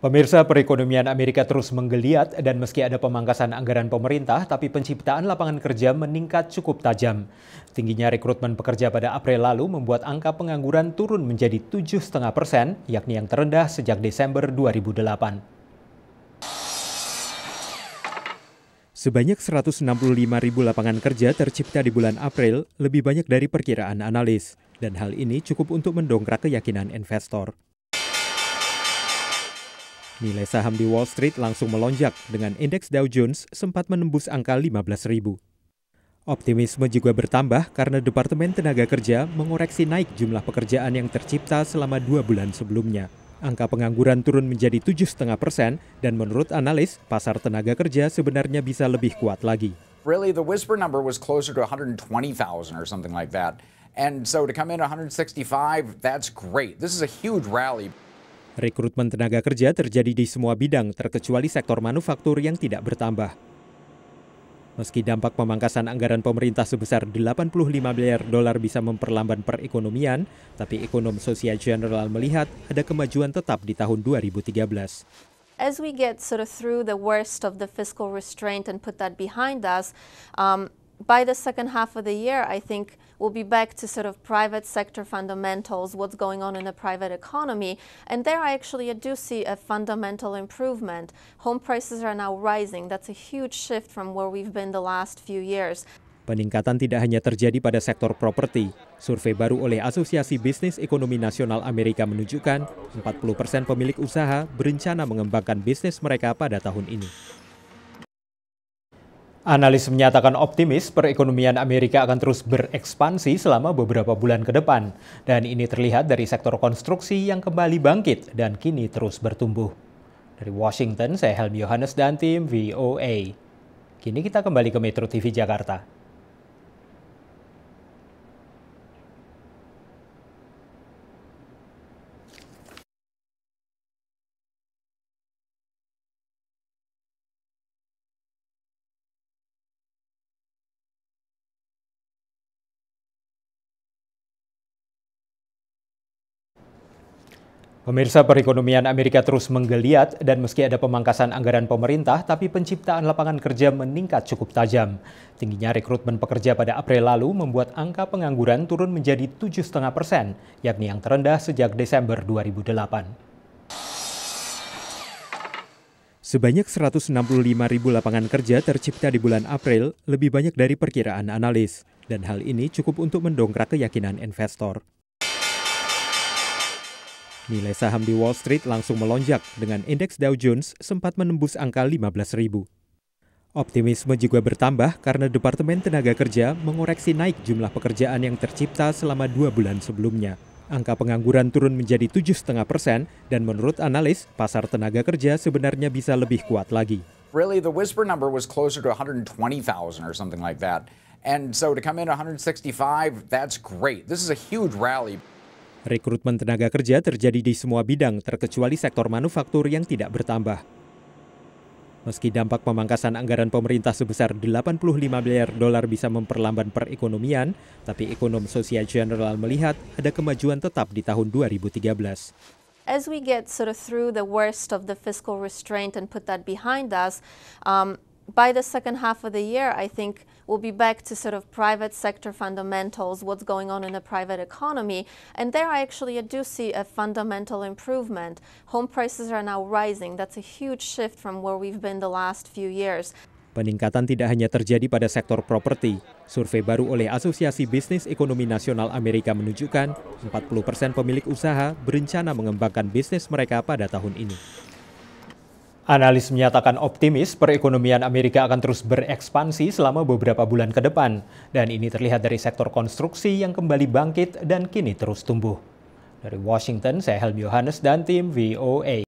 Pemirsa, perekonomian Amerika terus menggeliat dan meski ada pemangkasan anggaran pemerintah, tapi penciptaan lapangan kerja meningkat cukup tajam. Tingginya rekrutmen pekerja pada April lalu membuat angka pengangguran turun menjadi 7,5%, yakni yang terendah sejak Desember 2008. Sebanyak 165 ribu lapangan kerja tercipta di bulan April, lebih banyak dari perkiraan analis. Dan hal ini cukup untuk mendongkrak keyakinan investor. Nilai saham di Wall Street langsung melonjak dengan indeks Dow Jones sempat menembus angka 15.000. Optimisme juga bertambah karena Departemen Tenaga Kerja mengoreksi naik jumlah pekerjaan yang tercipta selama 2 bulan sebelumnya. Angka pengangguran turun menjadi 7,5% dan menurut analis, pasar tenaga kerja sebenarnya bisa lebih kuat lagi. Really, the whisper number was closer to 120,000 or something like that. And so to come in 165, that's great. This is a huge rally. Rekrutmen tenaga kerja terjadi di semua bidang, terkecuali sektor manufaktur yang tidak bertambah. Meski dampak pemangkasan anggaran pemerintah sebesar 85 miliar dolar bisa memperlambat perekonomian, tapi ekonom Societe Generale melihat ada kemajuan tetap di tahun 2013. As we get sort of through the worst of the fiscal restraint and put that behind us, by the second half of the year, I think we'll be back to sort of private sector fundamentals, what's going on in the private economy. And there I actually do see a fundamental improvement. Home prices are now rising. That's a huge shift from where we've been the last few years. Peningkatan tidak hanya terjadi pada sektor properti. Survei baru oleh Asosiasi Bisnis Ekonomi Nasional Amerika menunjukkan 40% pemilik usaha berencana mengembangkan bisnis mereka pada tahun ini. Analis menyatakan optimis perekonomian Amerika akan terus berekspansi selama beberapa bulan ke depan. Dan ini terlihat dari sektor konstruksi yang kembali bangkit dan kini terus bertumbuh. Dari Washington, saya Helmi Yohanes dan tim VOA. Kini kita kembali ke Metro TV Jakarta. Pemirsa, perekonomian Amerika terus menggeliat dan meski ada pemangkasan anggaran pemerintah, tapi penciptaan lapangan kerja meningkat cukup tajam. Tingginya rekrutmen pekerja pada April lalu membuat angka pengangguran turun menjadi 7,5%, yakni yang terendah sejak Desember 2008. Sebanyak 165 ribu lapangan kerja tercipta di bulan April, lebih banyak dari perkiraan analis. Dan hal ini cukup untuk mendongkrak keyakinan investor. Nilai saham di Wall Street langsung melonjak dengan indeks Dow Jones sempat menembus angka 15.000. Optimisme juga bertambah karena Departemen Tenaga Kerja mengoreksi naik jumlah pekerjaan yang tercipta selama 2 bulan sebelumnya. Angka pengangguran turun menjadi 7,5% dan menurut analis, pasar tenaga kerja sebenarnya bisa lebih kuat lagi. Really, the whisper number was closer to 120,000 or something like that. And so to come in 165, that's great. This is a huge rally. Rekrutmen tenaga kerja terjadi di semua bidang, terkecuali sektor manufaktur yang tidak bertambah. Meski dampak pemangkasan anggaran pemerintah sebesar 85 miliar dolar bisa memperlambat perekonomian, tapi ekonom Societe Generale melihat ada kemajuan tetap di tahun 2013. As we get sort of through the worst of the fiscal restraint and put that behind us, by the second half of the year, I think we'll be back to sort of private sector fundamentals, what's going on in the private economy. And there I actually do see a fundamental improvement. Home prices are now rising. That's a huge shift from where we've been the last few years. Peningkatan tidak hanya terjadi pada sektor properti. Survei baru oleh Asosiasi Bisnis Ekonomi Nasional Amerika menunjukkan 40% pemilik usaha berencana mengembangkan bisnis mereka pada tahun ini. Analis menyatakan optimis perekonomian Amerika akan terus berekspansi selama beberapa bulan ke depan. Dan ini terlihat dari sektor konstruksi yang kembali bangkit dan kini terus tumbuh. Dari Washington, saya Helmi Yohanes dan tim VOA.